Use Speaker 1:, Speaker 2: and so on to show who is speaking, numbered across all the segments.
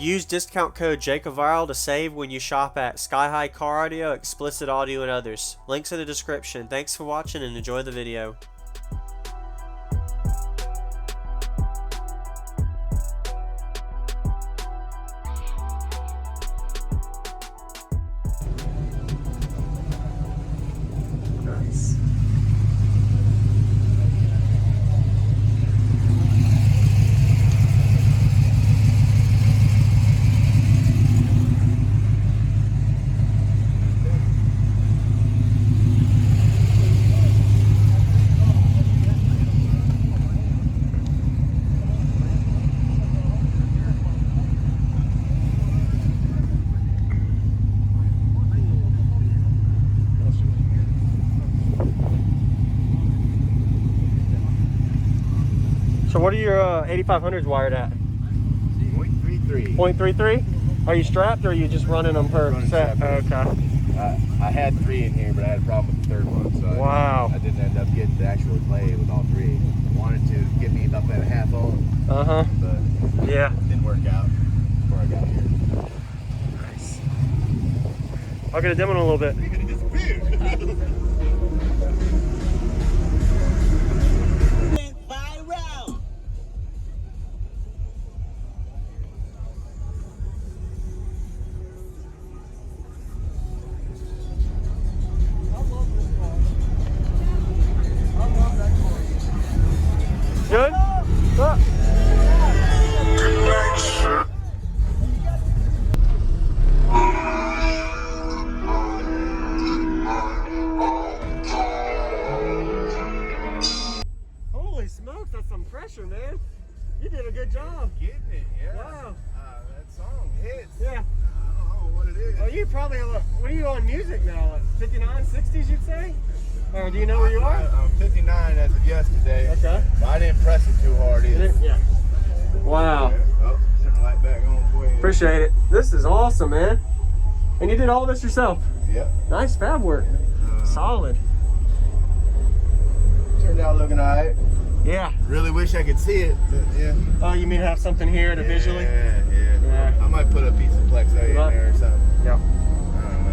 Speaker 1: Use discount code JacobViral to save when you shop at Sky High Car Audio, Xplicit Audio, and others. Links in the description. Thanks for watching and enjoy the video. Nice. So what are your 8500s wired at?
Speaker 2: 0.33.
Speaker 1: 0.33? Are you strapped or are you just running them per set? Okay.
Speaker 2: I had 3 in here, but I had a problem with the third one, so
Speaker 1: wow.
Speaker 2: I didn't end up getting to actually play with all 3. I wanted to get me up at a half on, but
Speaker 1: yeah,
Speaker 2: it didn't work out before I got here.
Speaker 1: Nice. I'll get a demo in a little bit.
Speaker 2: It disappeared.
Speaker 1: Good? Holy smokes, that's some pressure, man. You did a good job.
Speaker 2: Getting it, yeah.
Speaker 1: Wow.
Speaker 2: That song hits.
Speaker 1: Yeah.
Speaker 2: I don't know what it is.
Speaker 1: Oh, you probably have what are you on music now? Like 59, 60s, you'd say? Or do you know where you are?
Speaker 2: I'm 59 as of yesterday.
Speaker 1: Okay.
Speaker 2: But I didn't press it too hard either.
Speaker 1: Yeah. Wow.
Speaker 2: Oh, turn the light back on for you.
Speaker 1: Appreciate it. This is awesome, man. And you did all this yourself?
Speaker 2: Yep.
Speaker 1: Nice fab work. Solid.
Speaker 2: Turned out looking alright.
Speaker 1: Yeah.
Speaker 2: Really wish I could see it, but yeah.
Speaker 1: Oh, you mean have something here to visually?
Speaker 2: Yeah. I might put a piece of plexo in there or something.
Speaker 1: Yeah.
Speaker 2: I don't know.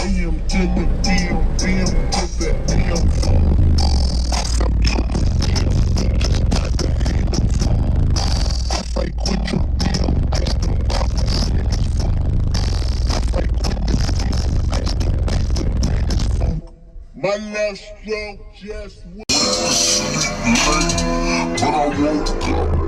Speaker 3: AM to the DM, DM to the AM. slow, just went. But I woke up.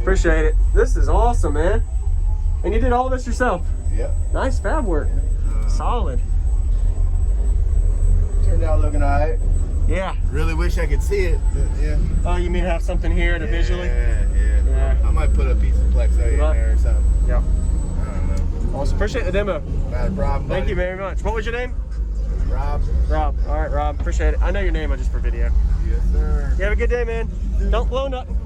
Speaker 1: Appreciate it. This is awesome, man. And you did all this yourself?
Speaker 2: Yep.
Speaker 1: Nice fab work. Solid.
Speaker 2: Turned out looking alright.
Speaker 1: Yeah.
Speaker 2: Really wish I could see it. Yeah.
Speaker 1: Oh, you mean have something here to visually?
Speaker 2: Yeah. I might put a piece of plexo in there or something.
Speaker 1: Yeah.
Speaker 2: I don't know.
Speaker 1: Awesome. Appreciate the demo.
Speaker 2: Not a problem.
Speaker 1: Thank you very much. What was your name?
Speaker 2: Rob.
Speaker 1: Rob. All right, Rob. Appreciate it. I know your name, just for video.
Speaker 2: Yes, sir.
Speaker 1: You have a good day, man. Don't blow nothing.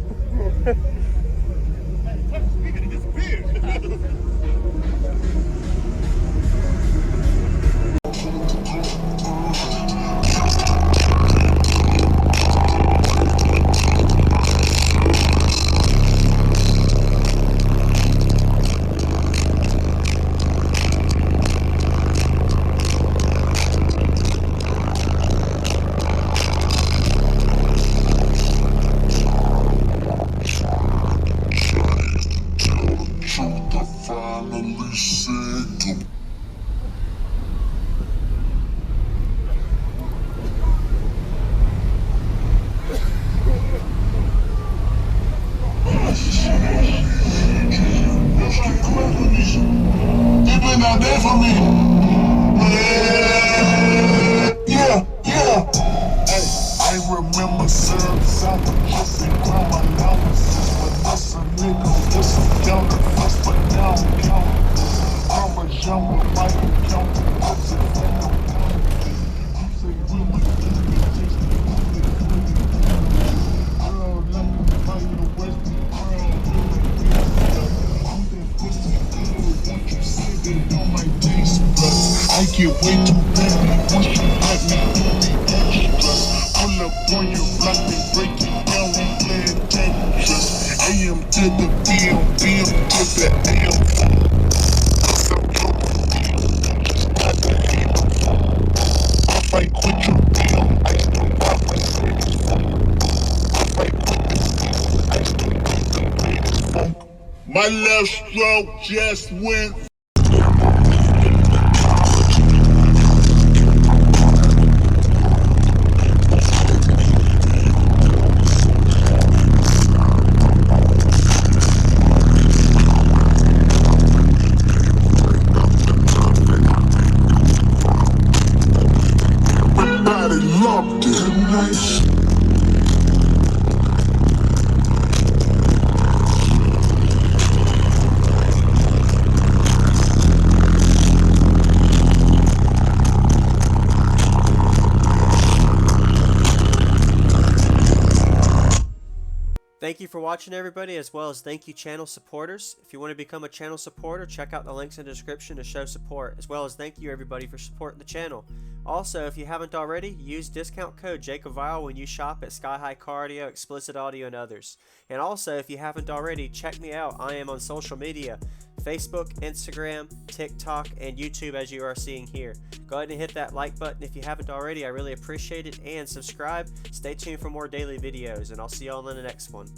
Speaker 3: Not there for me. Yeah. I remember service. I was just in crime allowances. But that's a nigga, just a counter. First but down count. I'm a young with Michael counter. What's it for no counter? I'm saying really girl, let me find the West on my taste buds. I get way too busy once you let me do the extras. Pull up on your block and break it down. We playing Tetris. AM to the PM to the AM. I fight with your PM. I still got my cities. I fight with this deal. I still got the latest funk. My left stroke just went. Loved it. Nice.
Speaker 1: Thank you for watching, everybody, as well as thank you channel supporters. If you want to become a channel supporter, check out the links in the description to show support, as well as thank you everybody for supporting the channel. Also, if you haven't already, use discount code JacobViral when you shop at Sky High Car Audio, Xplicit Audio, and others. And also, if you haven't already, check me out. I am on social media, Facebook, Instagram, TikTok, and YouTube, as you are seeing here. Go ahead and hit that like button if you haven't already. I really appreciate it. And subscribe. Stay tuned for more daily videos, and I'll see y'all in the next one.